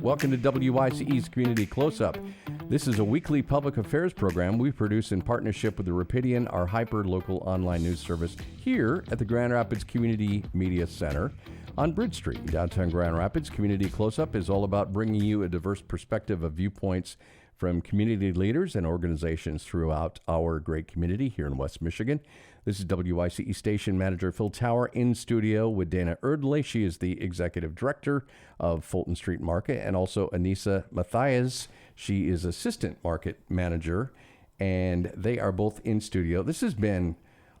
Welcome to WYCE's Community Close-Up. This is a weekly public affairs program we produce in partnership with the Rapidian, our hyper-local online news service, here at the Grand Rapids Community Media Center on Bridge Street in downtown Grand Rapids. Community Close-Up is all about bringing you a diverse perspective of viewpoints from community leaders and organizations throughout our great community here in West Michigan. This is WYCE Station Manager Phil Tower in studio with Dana Eardley. She is the Executive Director of Fulton Street Market, and also Anissa Mathiasz. She is Assistant Market Manager, and they are both in studio. This has been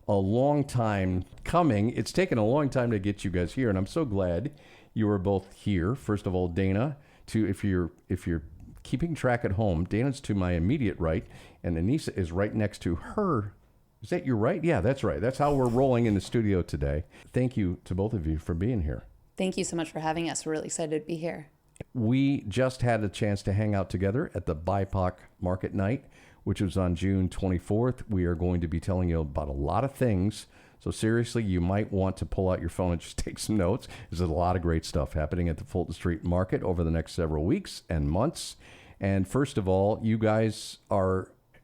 a long time coming. It's taken a long time to get you guys here, and I'm so glad you are both here. First of all, Dana, if you're keeping track at home, Dana's to my immediate right, and Anissa is right next to her. Is that your right? Yeah, that's right. That's how we're rolling in the studio today. Thank you to both of you for being here. Thank you so much for having us. We're really excited to be here. We just had a chance to hang out together at the BIPOC Market Night, which was on June 24th. We are going to be telling you about a lot of things. So seriously, you might want to pull out your phone and just take some notes. There's a lot of great stuff happening at the Fulton Street Market over the next several weeks and months. And first of all, you guys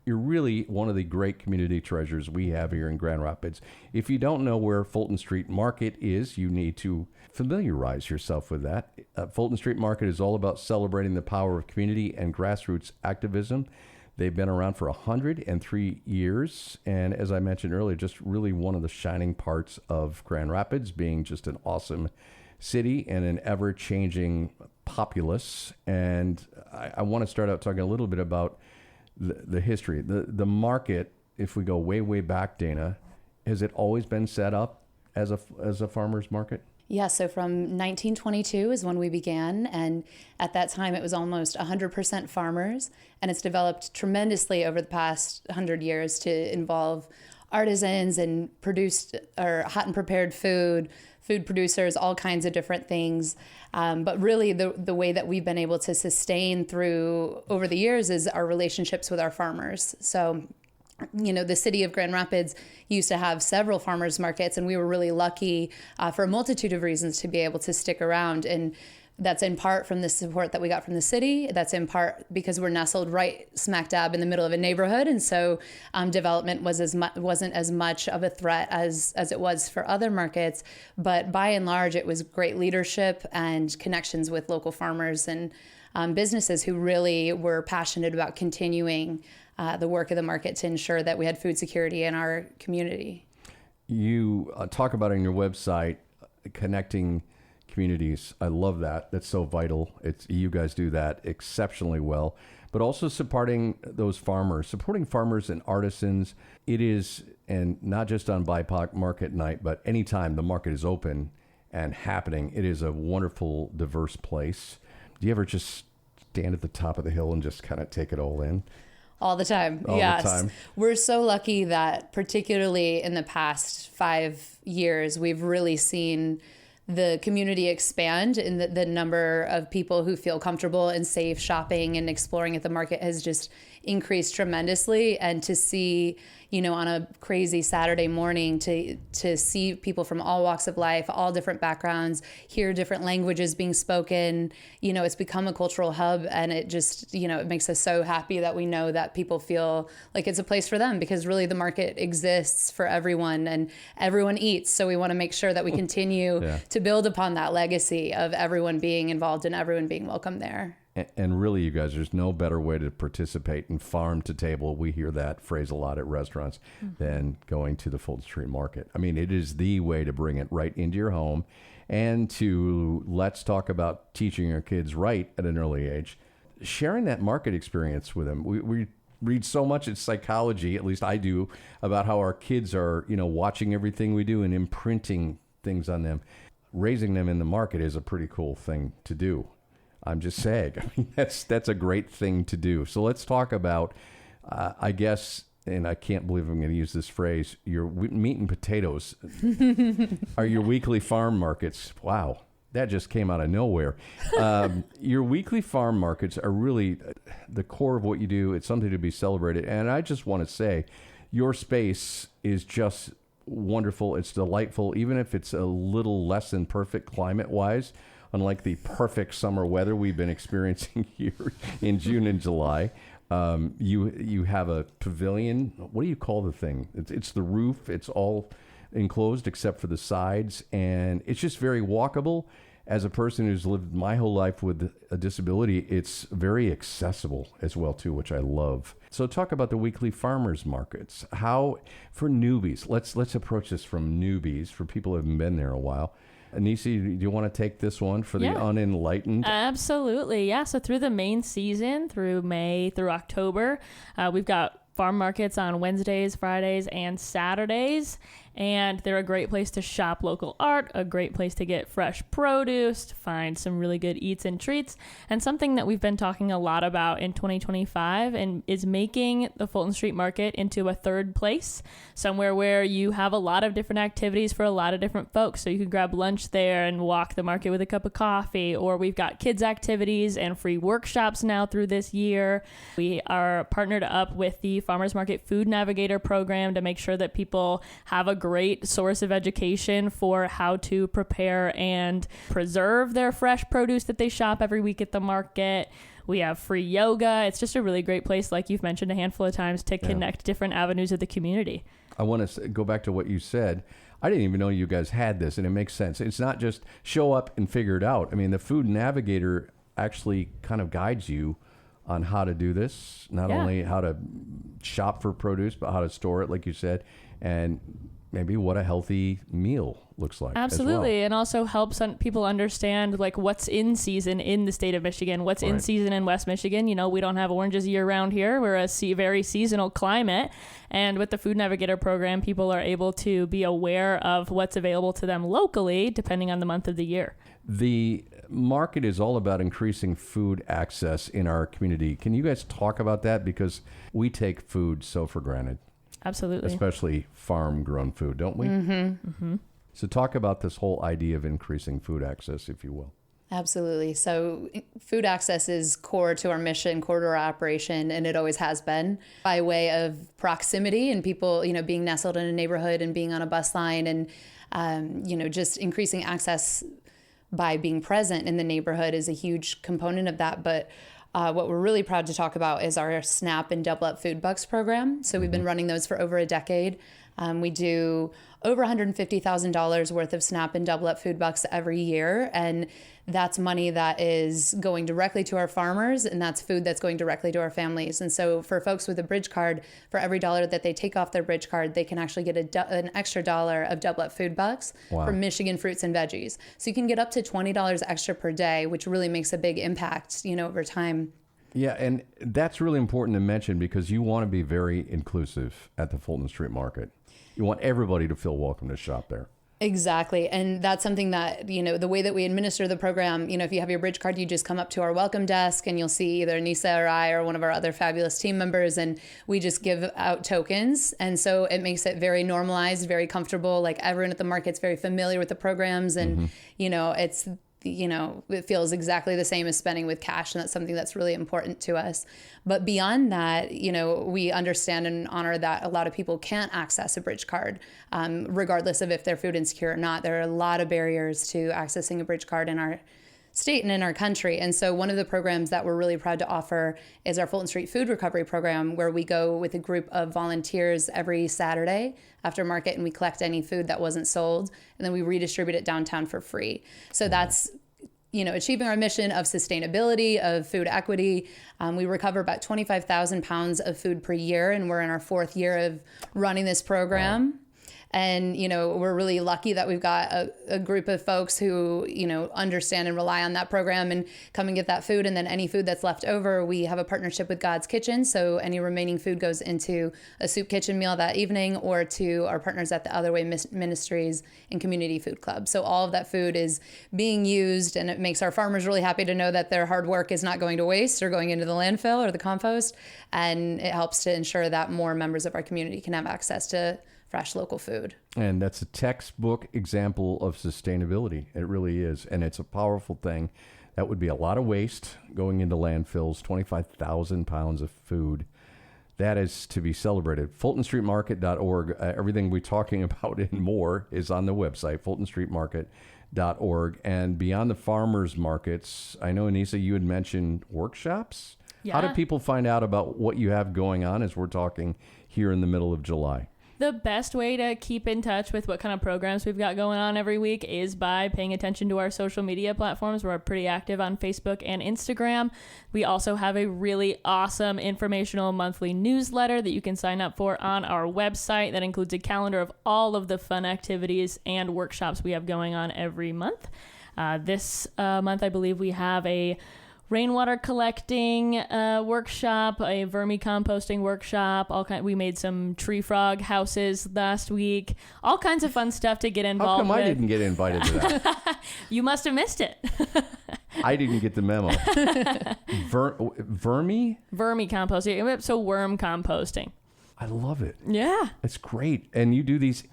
you're really one of the great community treasures we have here in Grand Rapids. If you don't know where Fulton Street Market is, you need to familiarize yourself with that. Fulton Street Market is all about celebrating the power of community and grassroots activism. They've been around for 103 years, and as I mentioned earlier, just really one of the shining parts of Grand Rapids, being just an awesome city and an ever-changing populace. And I want to start out talking a little bit about the history. The market, if we go way, way back, Dana, has it always been set up as a farmer's market? Yeah, so from 1922 is when we began, and at that time it was almost 100% farmers, and it's developed tremendously over the past 100 years to involve artisans and produced or hot and prepared food producers, all kinds of different things. But really the way that we've been able to sustain through over the years is our relationships with our farmers. So, the city of Grand Rapids used to have several farmers markets, and we were really lucky for a multitude of reasons to be able to stick around. And that's in part from the support that we got from the city. That's in part because we're nestled right smack dab in the middle of a neighborhood. And so development wasn't as much of a threat as it was for other markets. But by and large, it was great leadership and connections with local farmers and businesses who really were passionate about continuing the work of the market to ensure that we had food security in our community. You talk about it on your website, connecting communities. I love that. That's so vital. You guys do that exceptionally well, but also supporting farmers and artisans. It is, and not just on BIPOC Market Night, but anytime the market is open and happening, it is a wonderful, diverse place. Do you ever just stand at the top of the hill and just kind of take it all in? All the time. Yes. We're so lucky that particularly in the past 5 years, we've really seen the community expand, and the number of people who feel comfortable and safe shopping and exploring at the market has just increased tremendously. And to see, on a crazy Saturday morning, to see people from all walks of life, all different backgrounds, hear different languages being spoken, it's become a cultural hub, and it just, it makes us so happy that we know that people feel like it's a place for them, because really the market exists for everyone and everyone eats. So we want to make sure that we continue to build upon that legacy of everyone being involved and everyone being welcome there. And really, you guys, there's no better way to participate in farm to table. We hear that phrase a lot at restaurants than going to the Fulton Street Market. I mean, it is the way to bring it right into your home, and let's talk about teaching our kids right at an early age, sharing that market experience with them. We read so much in psychology, at least I do, about how our kids are, watching everything we do and imprinting things on them. Raising them in the market is a pretty cool thing to do. I'm just saying. I mean, that's a great thing to do. So let's talk about, I guess, and I can't believe I'm going to use this phrase, your meat and potatoes are your weekly farm markets. Wow, that just came out of nowhere. Your weekly farm markets are really the core of what you do. It's something to be celebrated. And I just want to say, your space is just wonderful. It's delightful, even if it's a little less than perfect climate-wise, unlike the perfect summer weather we've been experiencing here in June and July. You have a pavilion. What do you call the thing? It's the roof. It's all enclosed except for the sides, and it's just very walkable. As a person who's lived my whole life with a disability, it's very accessible as well too, which I love. So talk about the weekly farmers markets. How, for newbies, let's approach this from newbies, for people who haven't been there a while. Anissa, do you want to take this one for the unenlightened? Absolutely, yeah. So through the main season, through May through October, we've got farm markets on Wednesdays, Fridays, and Saturdays. And they're a great place to shop local art, a great place to get fresh produce, to find some really good eats and treats. And something that we've been talking a lot about in 2025 and is making the Fulton Street Market into a third place, somewhere where you have a lot of different activities for a lot of different folks. So you can grab lunch there and walk the market with a cup of coffee, or we've got kids activities and free workshops now through this year. We are partnered up with the Farmers Market Food Navigator program to make sure that people have a great source of education for how to prepare and preserve their fresh produce that they shop every week at the market. We have free yoga. It's just a really great place, like you've mentioned a handful of times, to connect different avenues of the community. I want to go back to what you said. I didn't even know you guys had this, and it makes sense. It's not just show up and figure it out. I mean, the Food Navigator actually kind of guides you on how to do this, not only how to shop for produce, but how to store it, like you said, and maybe what a healthy meal looks like. Absolutely. As well. And also helps people understand like what's in season in the state of Michigan, what's in season in West Michigan. You know, we don't have oranges year round here. We're a very seasonal climate. And with the Food Navigator program, people are able to be aware of what's available to them locally, depending on the month of the year. The market is all about increasing food access in our community. Can you guys talk about that? Because we take food so for granted. Absolutely. Especially farm-grown food, don't we? Mm-hmm. Mm-hmm. So talk about this whole idea of increasing food access, if you will. Absolutely. So food access is core to our mission, core to our operation, and it always has been, by way of proximity and people, you know, being nestled in a neighborhood and being on a bus line and, you know, just increasing access by being present in the neighborhood is a huge component of that. But what we're really proud to talk about is our SNAP and Double Up Food Bucks program. So we've been running those for over a decade. We do over $150,000 worth of SNAP and Double Up Food Bucks every year. And that's money that is going directly to our farmers, and that's food that's going directly to our families. And so for folks with a bridge card, for every dollar that they take off their bridge card, they can actually get an extra $1 of Double Up Food Bucks from Michigan fruits and veggies. So you can get up to $20 extra per day, which really makes a big impact, you know, over time. Yeah, and that's really important to mention because you want to be very inclusive at the Fulton Street Market. You want everybody to feel welcome to shop there. Exactly. And that's something that, you know, the way that we administer the program, you know, if you have your bridge card, you just come up to our welcome desk and you'll see either Anissa or I or one of our other fabulous team members, and we just give out tokens. And so it makes it very normalized, very comfortable. Like everyone at the market's very familiar with the programs, and, you know, it feels exactly the same as spending with cash. And that's something that's really important to us. But beyond that, you know, we understand and honor that a lot of people can't access a bridge card, regardless of if they're food insecure or not. There are a lot of barriers to accessing a bridge card in our state and in our country. And so one of the programs that we're really proud to offer is our Fulton Street Food Recovery Program, where we go with a group of volunteers every Saturday after market, and we collect any food that wasn't sold, and then we redistribute it downtown for free. So that's, you know, achieving our mission of sustainability, of food equity. We recover about 25,000 pounds of food per year, and we're in our 4th year of running this program. Wow. And, you know, we're really lucky that we've got a group of folks who, you know, understand and rely on that program and come and get that food. And then any food that's left over, we have a partnership with God's Kitchen. So any remaining food goes into a soup kitchen meal that evening or to our partners at the Other Way Ministries and Community Food Club. So all of that food is being used, and it makes our farmers really happy to know that their hard work is not going to waste or going into the landfill or the compost. And it helps to ensure that more members of our community can have access to fresh local food. And that's a textbook example of sustainability. It really is. And it's a powerful thing. That would be a lot of waste going into landfills, 25,000 pounds of food that is to be celebrated. FultonStreetMarket.org. Everything we're talking about and more is on the website, FultonStreetMarket.org. And beyond the farmers markets, I know, Anissa, you had mentioned workshops. Yeah. How do people find out about what you have going on as we're talking here in the middle of July? The best way to keep in touch with what kind of programs we've got going on every week is by paying attention to our social media platforms. We're pretty active on Facebook and Instagram. We also have a really awesome informational monthly newsletter that you can sign up for on our website that includes a calendar of all of the fun activities and workshops we have going on every month. This month, I believe we have a rainwater collecting workshop, a vermicomposting workshop. We made some tree frog houses last week. All kinds of fun stuff to get involved with. How come I didn't get invited to that? You must have missed it. I didn't get the memo. Vermicomposting, so worm composting. I love it. Yeah. It's great. And you do these,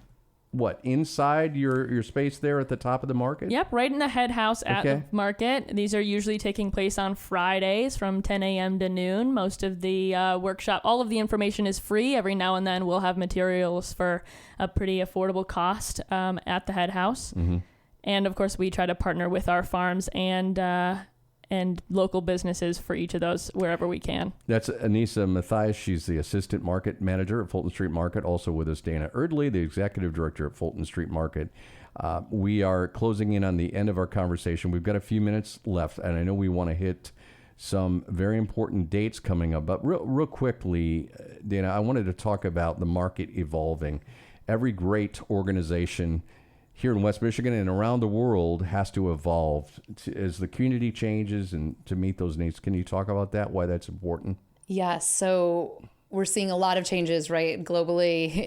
inside your space there at the top of the market? Yep, right in the head house at the market. These are usually taking place on Fridays from 10 a.m. to noon. Most of the workshop, all of the information is free. Every now and then we'll have materials for a pretty affordable cost at the head house. Mm-hmm. And of course, we try to partner with our farms and local businesses for each of those wherever we can. That's Anissa Mathiasz. She's the assistant market manager at Fulton Street Market. Also with us, Dana Eardley, the executive director at Fulton Street Market. We are closing in on the end of our conversation. We've got a few minutes left, and I know we want to hit some very important dates coming up. But real quickly, Dana, I wanted to talk about the market evolving. Every great organization here in West Michigan and around the world has to evolve as the community changes and to meet those needs. Can you talk about that, why that's important? Yes. So we're seeing a lot of changes, right, globally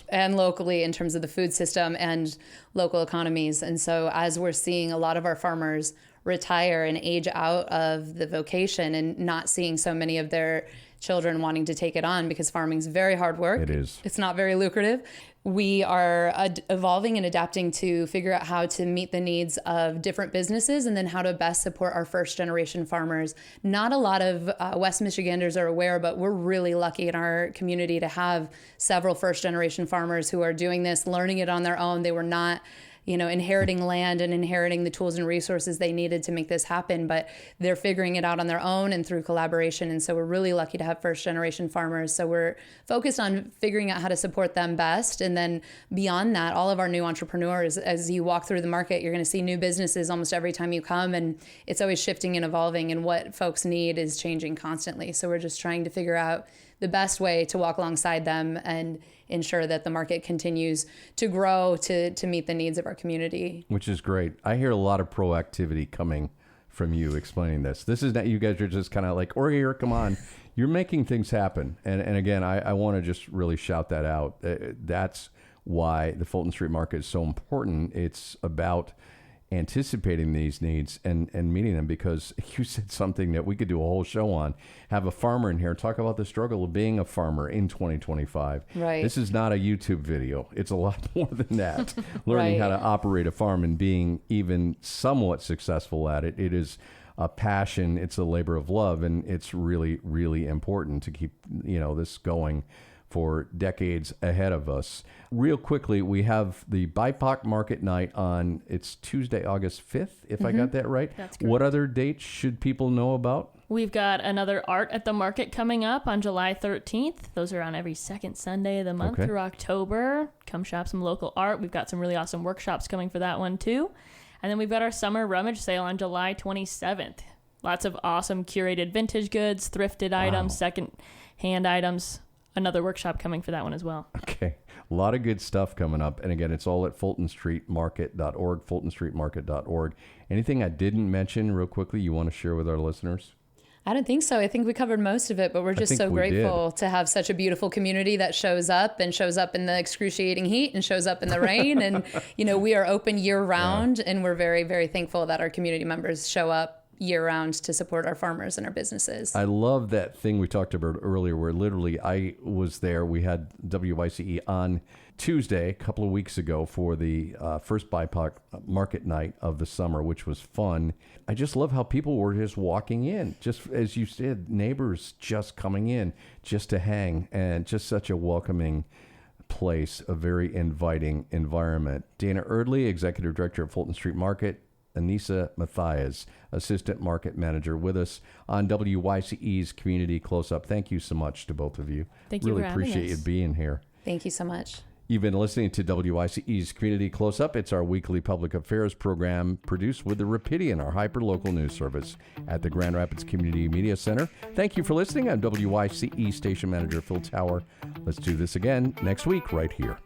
and locally in terms of the food system and local economies. And so as we're seeing a lot of our farmers retire and age out of the vocation and not seeing so many of their children wanting to take it on because farming is very hard work. It is. It's not very lucrative. We are evolving and adapting to figure out how to meet the needs of different businesses and then how to best support our first generation farmers. Not a lot of West Michiganders are aware, but we're really lucky in our community to have several first generation farmers who are doing this, learning it on their own. They were not inheriting land and inheriting the tools and resources they needed to make this happen, but they're figuring it out on their own and through collaboration. And so we're really lucky to have first generation farmers. So we're focused on figuring out how to support them best. And then beyond that, all of our new entrepreneurs, as you walk through the market, you're going to see new businesses almost every time you come. And it's always shifting and evolving, and what folks need is changing constantly. So we're just trying to figure out the best way to walk alongside them and ensure that the market continues to grow to meet the needs of our community. Which is great. I hear a lot of proactivity coming from you explaining this. This is not, you guys are just kind of like, or here, come on. You're making things happen. And again, I want to just really shout that out. That's why the Fulton Street Market is so important. It's about anticipating these needs and meeting them, because you said something that we could do a whole show on. Have a farmer in here talk about the struggle of being a farmer in 2025. Right. This is not a YouTube video. It's a lot more than that. Learning how to operate a farm and being even somewhat successful at it. It is a passion. It's a labor of love, and it's really, really important to keep this going for decades ahead of us. Real quickly, we have the BIPOC Market Night on, it's Tuesday, August 5th, if I got that right. That's correct. What other dates should people know about? We've got another Art at the Market coming up on July 13th. Those are on every second Sunday of the month through October. Come shop some local art. We've got some really awesome workshops coming for that one too. And then we've got our Summer Rummage Sale on July 27th. Lots of awesome curated vintage goods, thrifted items, second-hand items. Another workshop coming for that one as well. Okay. A lot of good stuff coming up. And again, it's all at FultonStreetMarket.org, FultonStreetMarket.org. Anything I didn't mention real quickly you want to share with our listeners? I don't think so. I think we covered most of it, but we're just so grateful to have such a beautiful community that shows up in the excruciating heat and shows up in the rain. And, we are open year round, and we're very, very thankful that our community members show up year round to support our farmers and our businesses. I love that thing we talked about earlier where literally I was there. We had WYCE on Tuesday, a couple of weeks ago, for the first BIPOC market night of the summer, which was fun. I just love how people were just walking in, just as you said, neighbors just coming in just to hang, and just such a welcoming place, a very inviting environment. Dana Eardley, Executive Director of Fulton Street Market, Anissa Mathiasz, Assistant Market Manager, with us on WYCE's Community Close-Up. Thank you so much to both of you. Thank you really for having appreciate you us. being here. Thank you so much. You've been listening to WYCE's Community Close-Up. It's our weekly public affairs program produced with the Rapidian, our hyper-local news service at the Grand Rapids Community Media Center. Thank you for listening. I'm WYCE Station Manager Phil Tower. Let's do this again next week right here.